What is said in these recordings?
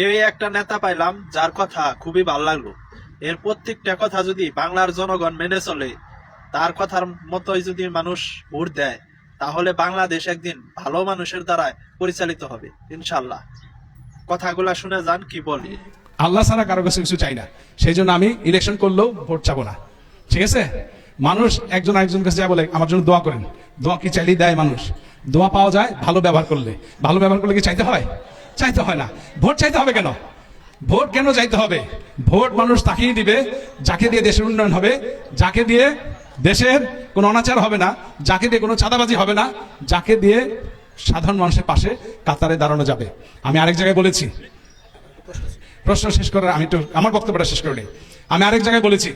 এই একটা নেতা পাইলাম যার কথা খুবই ভালো লাগলো। এর প্রত্যেকটা কথা যদি বাংলার জনগণ মেনে চলে, তার কথার মতোই যদি মানুষ ভোট দেয়, তাহলে বাংলাদেশ একদিন ভালো মানুষের দ্বারা পরিচালিত হবে ইনশাল্লাহ। কথাগুলা শুনে যান কি বলি। আল্লাহ ছাড়া কারো কাছে কিছু চাই না, সেই জন্য আমি ইলেকশন করলেও ভোট চাবো না। ঠিক আছে, মানুষ একজন আরেকজন কাছে যা বলে আমার জন্য দোয়া করেন, দোয়া কি চাইলেই দেয় মানুষ? দোয়া পাওয়া যায় ভালো ব্যবহার করলে। ভালো ব্যবহার করলে কি চাইতে হয়? চাইতে হয় না। ভোট চাইতে হবে কেন? ভোট কেন চাইতে হবে? ভোট মানুষ তাকেই দিবে যাকে দিয়ে দেশের উন্নয়ন হবে, যাকে দিয়ে দেশের কোনো অনাচার হবে না, যাকে দিয়ে কোনো চাঁদাবাজি হবে না, যাকে দিয়ে সাধারণ মানুষের পাশে কাতারে দাঁড়ানো যাবে। আমি আরেক জায়গায় বলেছি, প্রশ্ন শেষ করার আমি তো আমার বক্তব্যটা শেষ করে নিই। আমি আরেক জায়গায় বলেছি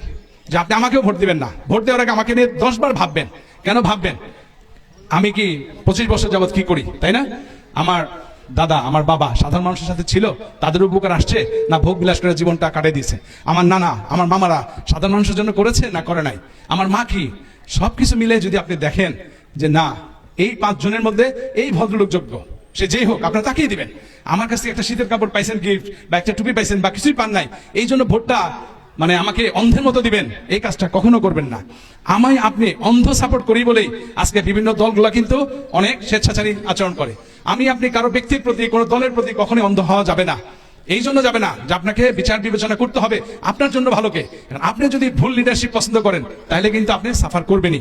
যে আপনি আমাকেও ভোট দিবেন না, ভোট দেওয়ার আগে আমাকে নিয়ে 10 বার ভাববেন। কেন ভাববেন? আমি কি 25 বছর যাবত কি করি, তাই না? আমার দাদা, আমার বাবা সাধারণ মানুষের সাথে ছিল, তাদের উপকার আসছে না ভোগ বিলাস করে জীবনটা কাটিয়ে দিয়েছে? আমার নানা, আমার মামারা সাধারণ মানুষের জন্য করেছে না করে নাই? আমার মা কি? সবকিছু মিলে যদি আপনি দেখেন যে না, এই 5 জনের মধ্যে এই ভদ্রলোক যোগ্য, সে যেই হোক আপনারা তাকিয়ে দিবেন। আমার কাছ থেকে একটা শীতের কাপড় পাইছেন গিফট, বা একটা টুপি পাইছেন, বা কিছুই পান নাই, এই জন্য ভোটটা মানে আমাকে অন্ধের মতো দিবেন, এই কাজটা কখনো করবেন না। আমায় আপনি অন্ধ সাপোর্ট করি বলেই আজকে বিভিন্ন দলগুলা কিন্তু অনেক স্বেচ্ছাচারী আচরণ করে। আমি আপনি কারো ব্যক্তির প্রতি, কোনো দলের প্রতি কখনোই অন্ধ হওয়া যাবে না। এই জন্য যাবে না যে আপনাকে বিচার বিবেচনা করতে হবে আপনার জন্য ভালোকে। আপনি যদি ভুল লিডারশিপ পছন্দ করেন তাহলে কিন্তু আপনি সাফার করবেনই।